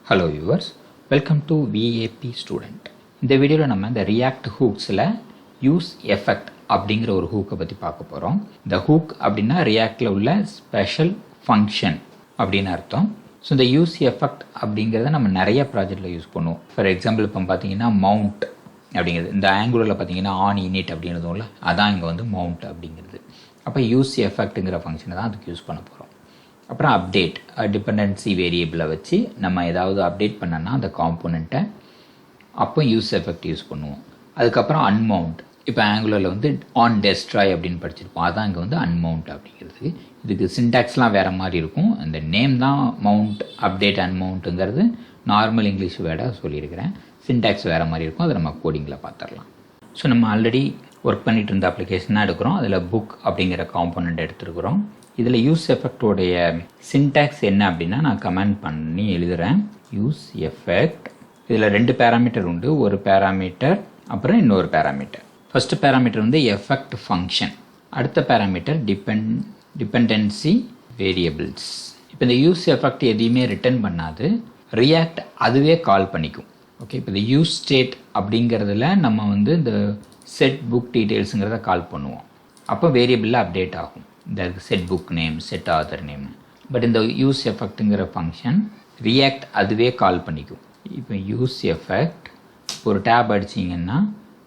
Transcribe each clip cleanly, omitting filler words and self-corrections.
Hello viewers, welcome to VAP student. இந்த வீடியோவில் நம்ம இந்த ரியாக்ட் ஹூக்ஸில் யூஸ் எஃபெக்ட் அப்படிங்கிற ஒரு ஹூக்கை பற்றி பார்க்க போகிறோம். இந்த ஹூக் அப்படின்னா ரியாக்டில் உள்ள ஸ்பெஷல் ஃபங்க்ஷன் அப்படின்னு அர்த்தம். ஸோ இந்த யூஸ் எஃபெக்ட் அப்படிங்கிறத நம்ம நிறைய ப்ராஜெக்டில் யூஸ் பண்ணுவோம். ஃபார் எக்ஸாம்பிள் இப்போ பார்த்தீங்கன்னா மவுண்ட் அப்படிங்கிறது, இந்த ஆங்குலரில் பார்த்தீங்கன்னா ஆன் இனிட் அப்படிங்கிறதுல அதான் இங்கே வந்து மவுண்ட் அப்படிங்கிறது. அப்போ யூஸ் எஃபெக்ட்டுங்கிற ஃபங்க்ஷனை தான் அதுக்கு யூஸ் பண்ண போகிறோம். அப்புறம் அப்டேட், டிபெண்டன்சி வேரியபிளை வச்சு நம்ம ஏதாவது அப்டேட் பண்ணோன்னா அந்த காம்போனண்ட்டை அப்போ யூஸ் எஃபெக்ட் யூஸ் பண்ணுவோம். அதுக்கப்புறம் அன்மவுண்ட், இப்போ ஆங்குலரில் வந்து ஆன் டெஸ்ட்ராய் அப்படின்னு படிச்சிருப்போம், அதான் இங்கே வந்து அன்மவுண்ட் அப்படிங்கிறது. இதுக்கு சின்டாக்ஸ்லாம் வேறு மாதிரி இருக்கும். அந்த நேம் தான் மவுண்ட், அப்டேட், அன்மவுண்ட்டுங்கிறது நார்மல் இங்கிலீஷ் வேர்டாக சொல்லியிருக்கிறேன். சின்டாக்ஸ் வேறு மாதிரி இருக்கும், அதை நம்ம கோடிங்கில் பார்த்துடலாம். ஸோ நம்ம ஆல்ரெடி ஒர்க் பண்ணிகிட்டு இருந்த அப்ளிகேஷன் தான் எடுக்கிறோம். அதில் புக் அப்படிங்கிற காம்போனண்ட் எடுத்துருக்குறோம். இதில் யூஸ் எஃபெக்டோடைய சின்டாக்ஸ் என்ன அப்படின்னா நான் கமெண்ட் பண்ணி எழுதுகிறேன். யூஸ் எஃபெக்ட், இதில் 2 பேராமீட்டர் உண்டு. ஒரு பேராமீட்டர் அப்புறம் இன்னொரு பேராமீட்டர். ஃபஸ்ட்டு பேராமீட்டர் வந்து எஃபெக்ட் ஃபங்க்ஷன், அடுத்த பேராமீட்டர் டிபெண்டன்சி வேரியபிள்ஸ். இப்போ இந்த யூஸ் எஃபெக்ட் எதையுமே ரிட்டர்ன் பண்ணாது, ரியாக்ட் அதுவே கால் பண்ணிக்கும். ஓகே, இப்போ இந்த யூஸ் ஸ்டேட் அப்படிங்கிறதுல நம்ம வந்து இந்த செட் புக் டீட்டெயில்ஸுங்கிறத கால் பண்ணுவோம். அப்போ வேரியபிளில் அப்டேட் ஆகும் இந்த set book name, set author name. But இந்த யூஸ் எஃபெக்ட்டுங்கிற ஃபங்க்ஷன் ரியாக்ட் அதுவே கால் பண்ணிக்கும். இப்போ யூஸ் எஃபெக்ட் ஒரு டேப் அடிச்சிங்கன்னா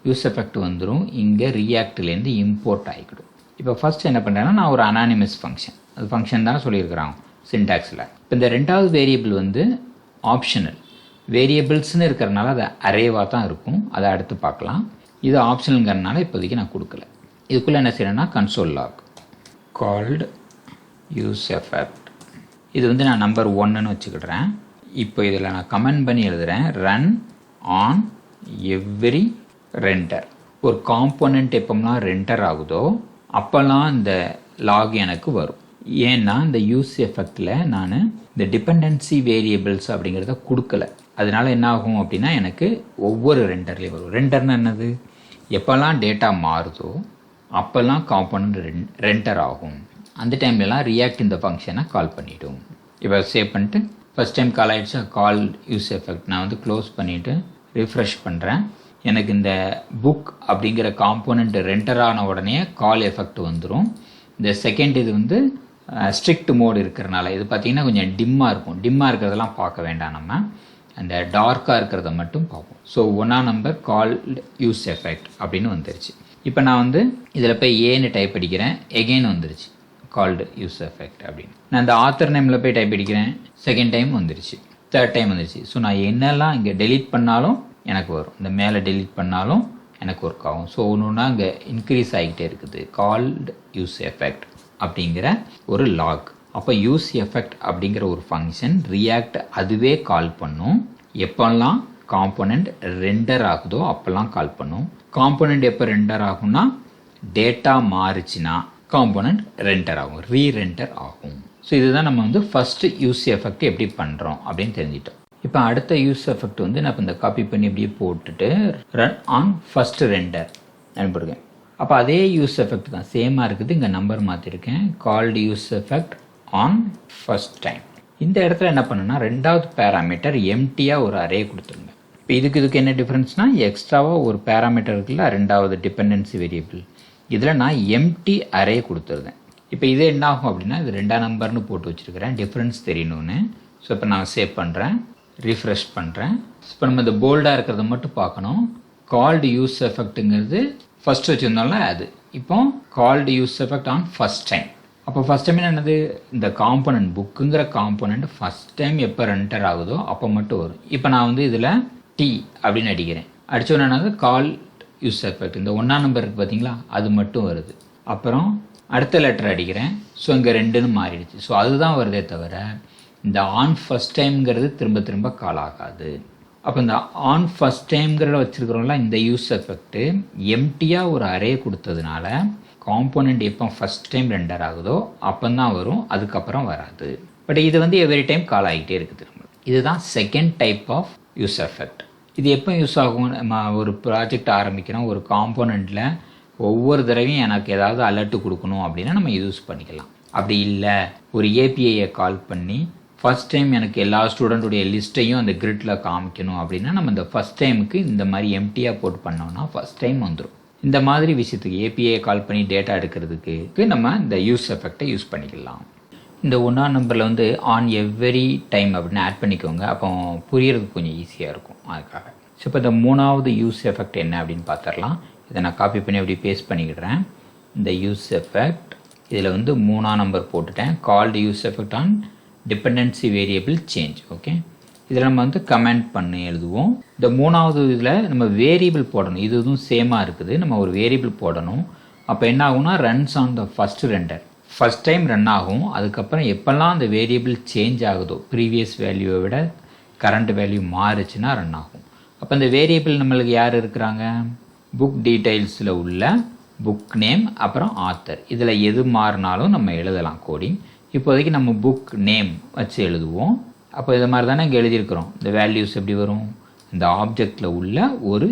யூஸ் எஃபெக்ட் வந்துடும். இங்கே ரியாக்ட்லேருந்து இம்போர்ட் ஆகிக்கிடும். இப்போ ஃபஸ்ட் என்ன பண்ணுறேன்னா நான் ஒரு அனானிமஸ் ஃபங்க்ஷன், அது ஃபங்க்ஷன் தான் சொல்லியிருக்கிறாங்க சின்டாக்ஸில். இப்போ இந்த 2வது வேரியபிள் வந்து ஆப்ஷனல் வேரியபிள்ஸ்னு இருக்கிறனால அது அரேவாக தான் இருக்கும், அதை அடுத்து பார்க்கலாம். இது ஆப்ஷனலுங்கிறதுனால இப்போதைக்கு நான் கொடுக்கல. இதுக்குள்ளே என்ன செய்யணும்னா console lock called use effect, இது வந்து நான் நம்பர் 1ன்னு வச்சுக்கிடுறேன். இப்போ இதில் நான் கமெண்ட் பண்ணி எழுதுகிறேன், ரன் ஆன் எவ்ரி ரெண்டர். ஒரு காம்போனண்ட் எப்போம்லாம் ரெண்டர் ஆகுதோ அப்போல்லாம் இந்த லாக் எனக்கு வரும். ஏன்னா இந்த யூஸ் எஃபெக்டில் நான் இந்த டிபெண்டன்சி வேரியபிள்ஸ் அப்படிங்கிறத கொடுக்கல. அதனால என்ன ஆகும் அப்படின்னா எனக்கு ஒவ்வொரு ரெண்டர்லேயும் வரும். ரெண்டர்னு என்னது, எப்போல்லாம் டேட்டா மாறுதோ அப்போல்லாம் காம்போனண்ட் ரெண்டர் ஆகும். அந்த டைம்லலாம் ரியாக்ட் இந்த ஃபங்க்ஷனை கால் பண்ணிவிடும். இப்போ சேவ் பண்ணிட்டு ஃபஸ்ட் டைம் கால் ஆகிடுச்சா, கால் யூஸ் எஃபெக்ட். நான் வந்து க்ளோஸ் பண்ணிவிட்டு ரிஃப்ரெஷ் பண்ணுறேன். எனக்கு இந்த புக் அப்படிங்கிற காம்போனண்ட் ரெண்டர் ஆன உடனே கால் எஃபெக்ட் வந்துடும். இந்த செகண்ட் இது வந்து ஸ்ட்ரிக்ட் மோடு இருக்கிறனால இது பார்த்திங்கன்னா கொஞ்சம் டிம்மாக இருக்கும். டிம்மாக இருக்கிறதெல்லாம் பார்க்க வேண்டாம், நம்ம அந்த டார்க்காக இருக்கிறத மட்டும் பார்ப்போம். ஸோ 1ஆம் நம்பர் கால்டு யூஸ் எஃபெக்ட் அப்படின்னு வந்துருச்சு. இப்போ நான் வந்து இதில் போய் ஏன்னு டைப் அடிக்கிறேன், எகெயின் வந்துருச்சு கால்டு யூஸ் எஃபெக்ட் அப்படின்னு. நான் இந்த ஆத்தர் நேமில் போய் டைப் அடிக்கிறேன், செகண்ட் டைம் வந்துருச்சு, தேர்ட் டைம் வந்துருச்சு. ஸோ நான் என்னெல்லாம் இங்கே டெலீட் பண்ணாலும் எனக்கு வரும், இந்த மேலே டெலீட் பண்ணாலும் எனக்கு ஒர்க் ஆகும். ஸோ ஒன்றுனா இங்கே இன்க்ரீஸ் ஆகிட்டே இருக்குது கால்டு யூஸ் எஃபெக்ட் அப்படிங்கிற ஒரு லாக். அப்போ யூஸ் எஃபெக்ட் அப்படிங்கிற ஒரு ஃபங்க்ஷன் ரியாக்ட் அதுவே கால் பண்ணும். எப்போல்லாம் காம்போனண்ட் ரெண்டர் ஆகுதோ அப்போல்லாம் கால் பண்ணும். காம்போனண்ட் எப்போ ரெண்டர் ஆகும்னா டேட்டா மாறுச்சுன்னா காம்போனண்ட் ரெண்டர் ஆகும், ரீரெண்டர் ஆகும். ஸோ இதுதான் நம்ம வந்து ஃபஸ்ட்டு யூஸ் எஃபெக்ட் எப்படி பண்ணுறோம் அப்படின்னு தெரிஞ்சிட்டோம். இப்போ அடுத்த யூஸ் எஃபெக்ட் வந்து நான் இப்போ இந்த காப்பி பண்ணி இப்படியே போட்டுட்டு ரன் ஆன் ஃபஸ்ட் ரெண்டர் அனுப்பிடுவேன். அப்போ அதே யூஸ் எஃபெக்ட் தான், சேமாக இருக்குது. இங்கே நம்பர் மாற்றிருக்கேன், called use effect on first time. இந்த இடத்துல என்ன பண்ணுன்னா 2வது பேராமீட்டர் எம்டியாக ஒரு அரே கொடுத்துருங்க. இப்போ இதுக்கு என்ன டிஃப்ரென்ஸ்னால் எக்ஸ்ட்ராவாக ஒரு பேராமீட்டர் இருக்குல்ல 2வது டிபெண்டன்சி வேரியபிள், இதில் நான் எம்டி அரே கொடுத்துருந்தேன். இப்போ இது என்ன ஆகும் அப்படின்னா இது 2ஆம் நம்பர்னு போட்டு வச்சுருக்கிறேன், டிஃப்ரென்ஸ் தெரியணும்னு. ஸோ இப்போ நான் சேவ் பண்ணுறேன், ரிஃப்ரெஷ் பண்ணுறேன். இப்போ நம்ம இந்த போல்டாக இருக்கிறத மட்டும் பார்க்கணும். கால்டு யூஸ் எஃபெக்ட்டுங்கிறது ஃபஸ்ட்டு வச்சுருந்தோம்ல அது, இப்போ called use effect on first time. அப்போ ஃபஸ்ட் டைம் என்னது, இந்த காம்போனண்ட் புக்குங்கிற காம்போனண்ட் ஃபஸ்ட் டைம் எப்போ ரெண்டர் ஆகுதோ அப்போ மட்டும் வரும். இப்போ நான் வந்து இதில் டி அப்படின்னு அடிக்கிறேன், அடித்தோன்னா கால் யூஸ் எஃபெக்ட் இந்த 1ஆம் நம்பர் இருக்குது பார்த்தீங்களா, அது மட்டும் வருது. அப்புறம் அடுத்த லெட்டர் அடிக்கிறேன், ஸோ இங்கே 2ன்னு மாறிடுச்சு. ஸோ அதுதான் வருதே தவிர இந்த ஆன் ஃபஸ்ட் டைம்ங்கிறது திரும்ப திரும்ப கால் ஆகாது. அப்போ இந்த ஆன் ஃபஸ்ட் டைம்ங்கிறத வச்சுருக்கிறோம்ல, இந்த யூஸ் எஃபெக்ட்டு எம்டியாக ஒரு அரே கொடுத்ததுனால காம்போனண்ட் எப்போ ஃபஸ்ட் டைம் ரெண்டர் ஆகுதோ அப்போ தான் வரும், அதுக்கப்புறம் வராது. பட் இது வந்து எவ்ரி டைம் கால் ஆகிட்டே இருக்குது. இதுதான் second type of use effect. இது எப்போ யூஸ் ஆகும், நம்ம ஒரு ப்ராஜெக்ட் ஆரம்பிக்கிறோம், ஒரு காம்போனண்ட்டில் ஒவ்வொரு தடவையும் எனக்கு ஏதாவது அலர்ட்டு கொடுக்கணும் அப்படின்னா நம்ம யூஸ் பண்ணிக்கலாம். அப்படி இல்லை, ஒரு ஏபிஐயை கால் பண்ணி ஃபஸ்ட் டைம் எனக்கு எல்லா ஸ்டூடெண்ட்டுடைய லிஸ்ட்டையும் அந்த கிரிட்டில் காமிக்கணும் அப்படின்னா நம்ம இந்த ஃபஸ்ட் டைமுக்கு இந்த மாதிரி எம்டியாக போட்டு பண்ணோம்னா ஃபஸ்ட் டைம் வந்துடும். இந்த மாதிரி விஷயத்துக்கு ஏபிஐ கால் பண்ணி டேட்டா எடுக்கிறதுக்கு நம்ம இந்த யூஸ் எஃபெக்டை யூஸ் பண்ணிக்கலாம். இந்த 1ஆம் நம்பரில் வந்து ஆன் எவ்ரி டைம் அப்படின்னு ஆட் பண்ணிக்கோங்க. அப்போ புரியறதுக்கு கொஞ்சம் ஈஸியாக இருக்கும் அதுக்காக. ஸோ இப்போ இந்த 3வது யூஸ் எஃபெக்ட் என்ன அப்படின்னு பார்த்துடலாம். இதை நான் காப்பி பண்ணி அப்படி பேஸ்ட் பண்ணிக்கிடுறேன். இந்த யூஸ் எஃபெக்ட் இதில் வந்து 3ஆம் நம்பர் போட்டுட்டேன். Called use effect on dependency variable change. Okay, இதில் நம்ம வந்து கமெண்ட் பண்ணி எழுதுவோம். இந்த 3வது இதில் நம்ம வேரியபிள் போடணும். இது இதுவும் சேமாக இருக்குது. நம்ம ஒரு வேரியபிள் போடணும். அப்போ என்ன ஆகும்னா runs on the first render. First time run ஆகும். அதுக்கப்புறம் எப்போல்லாம் அந்த வேரியபிள் சேஞ்ச் ஆகுதோ, ப்ரீவியஸ் வேல்யூவை விட கரண்ட் வேல்யூ மாறுச்சுன்னா ரன் ஆகும். அப்போ இந்த வேரியபிள் நம்மளுக்கு யார் இருக்கிறாங்க? புக் டீட்டெயில்ஸில் உள்ள புக் நேம் அப்புறம் ஆத்தர். இதில் எது மாறினாலும் நம்ம எழுதலாம் கோடிங். இப்போதைக்கு நம்ம புக் நேம் வச்சு எழுதுவோம். அப்போ இது மாதிரி தானே இங்கே எழுதியிருக்கிறோம். இந்த வேல்யூஸ் எப்படி வரும்? இந்த ஆப்ஜெக்டில் உள்ள ஒரு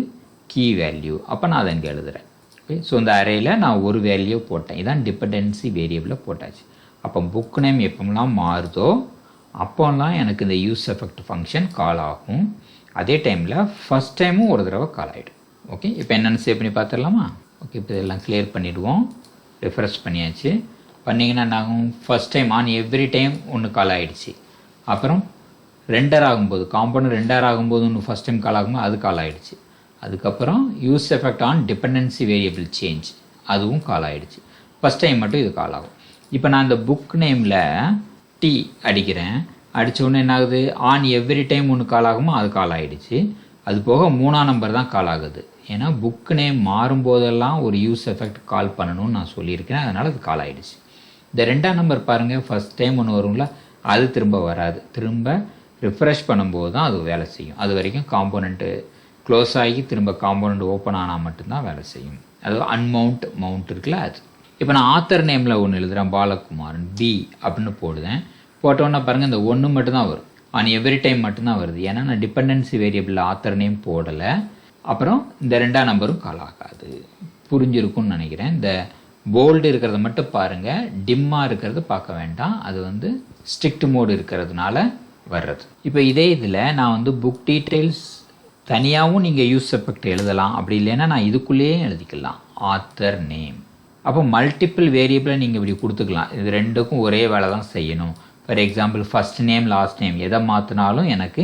கீ வேல்யூ. அப்போ நான் அதை இங்கே எழுதுகிறேன். ஓகே, ஸோ இந்த அரேயில் நான் ஒரு வேல்யூ போட்டேன். இதான் டிபெண்டன்சி வேரியபிளில் போட்டாச்சு. அப்போ புக் நேம் எப்போலாம் மாறுதோ அப்போல்லாம் எனக்கு இந்த யூஸ் எஃபெக்ட் ஃபங்க்ஷன் கால் ஆகும். அதே டைமில் ஃபஸ்ட் டைமும் ஒரு தடவை கால் ஆகிடும். ஓகே, இப்போ என்னென்னு சேவ் பண்ணி பார்த்துடலாமா? ஓகே, இப்போ இதெல்லாம் கிளியர் பண்ணிவிடுவோம். ரிஃப்ரெஷ் பண்ணியாச்சு. பண்ணிங்கன்னா என்ன ஆகும்? First time on every time ஒன்று கால் ஆகிடுச்சு. அப்புறம் ரெண்டர் ஆகும்போது காம்பவுண்ட் ரெண்டர் ஆகும்போது ஒன்று ஃபஸ்ட் டைம் கால் ஆகும்போது அது கால் ஆகிடுச்சு. அதுக்கப்புறம் use effect on dependency variable change அதுவும் கால் ஆகிடுச்சு. ஃபஸ்ட் டைம் மட்டும் இது கால் ஆகும். இப்போ நான் இந்த புக் நேமில் டி அடிக்கிறேன். அடித்த உடனே என்ன ஆகுது? ஆன் எவ்ரி டைம் ஒன்று கால் ஆகுமோ அது கால் ஆகிடுச்சு. அது போக 3ஆம் நம்பர் தான் கால் ஆகுது. ஏன்னா புக் நேம் மாறும்போதெல்லாம் ஒரு யூஸ் எஃபெக்ட் கால் பண்ணணும்னு நான் சொல்லியிருக்கேன். அதனால் அது கால் ஆகிடுச்சு. இந்த 2ஆம் நம்பர் பாருங்கள், ஃபஸ்ட் டைம் ஒன்று வரும்ல, அது திரும்ப வராது. திரும்ப ரிஃப்ரெஷ் பண்ணும்போது தான் அது வேலை செய்யும். அது வரைக்கும் காம்போனண்ட்டு க்ளோஸ் ஆகி திரும்ப காம்போனண்ட் ஓப்பன் ஆனால் மட்டும்தான் வேலை செய்யும். அது மவுண்ட் இருக்குல்ல அது. இப்போ நான் ஆத்தர் நேமில் ஒன்று எழுதுகிறேன், பாலகுமாரன் பி அப்படின்னு போடுதேன். போட்டோன்னே பாருங்கள் இந்த 1 மட்டும்தான் வரும். ஆன் எவ்ரி டைம் மட்டும்தான் வருது. ஏன்னா நான் டிபெண்டன்சி வேரியபிள் ஆத்தர் நேம் போடலை. அப்புறம் இந்த 2ஆம் நம்பரும் கால் ஆகாது. புரிஞ்சிருக்கும்னு நினைக்கிறேன். இந்த போல்டு இருக்கிறத மட்டும் பாருங்கள், டிம்மாக இருக்கிறது பார்க்க வேண்டாம். அது வந்து ஸ்ட்ரிக்ட் மோடு இருக்கிறதுனால வர்றது. இப்போ இதே இதில் நான் வந்து புக் டீட்டெயில்ஸ் தனியாகவும் நீங்கள் யூஸ் எஃபெக்ட் எழுதலாம். அப்படி இல்லைன்னா நான் இதுக்குள்ளேயே எழுதிக்கலாம் ஆத்தர் நேம். அப்போ மல்டிப்பிள் வேரியபிளை நீங்கள் இப்படி கொடுத்துக்கலாம். இது ரெண்டுக்கும் ஒரே வேலை தான் செய்யணும். For example first name last name எதை மாற்றினாலும் எனக்கு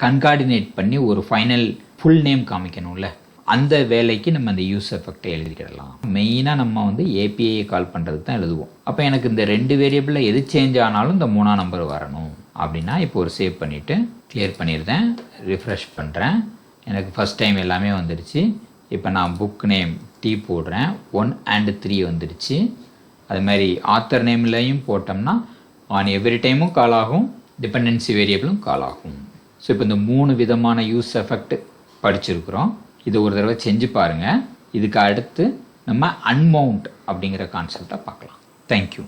கன்கார்டினேட் பண்ணி ஒரு ஃபைனல் ஃபுல் நேம் காமிக்கணும்ல, அந்த வேலைக்கு நம்ம அந்த யூஸ் எஃபெக்டை எழுதிக்கிடலாம். மெயினாக நம்ம வந்து ஏபிஐயை கால் பண்ணுறதுக்கு தான் எழுதுவோம். அப்போ எனக்கு இந்த 2 வேரியபிளில் எது சேஞ்ச் ஆனாலும் இந்த 3ஆம் நம்பர் வரணும் அப்படின்னா இப்போ ஒரு சேவ் பண்ணிவிட்டு கிளியர் பண்ணிடுறேன். ரிஃப்ரெஷ் பண்ணுறேன். எனக்கு ஃபஸ்ட் டைம் எல்லாமே வந்துடுச்சு. இப்போ நான் புக் நேம் டி போடுறேன். 1 and 3 வந்துடுச்சு. அது மாதிரி ஆத்தர் நேம்லையும் போட்டோம்னா ஆன் எவ்ரி டைமும் கால் ஆகும், டிபெண்டன்சி வேரியபிளும் கால் ஆகும். ஸோ இப்போ இந்த 3 விதமான யூஸ் எஃபெக்ட் படிச்சிருக்கிறோம். இது ஒரு தடவை செஞ்சு பாருங்கள். இதுக்கு அடுத்து நம்ம அன்மவுண்ட் அப்படிங்கிற கான்செப்டை பார்க்கலாம். தேங்க்யூ.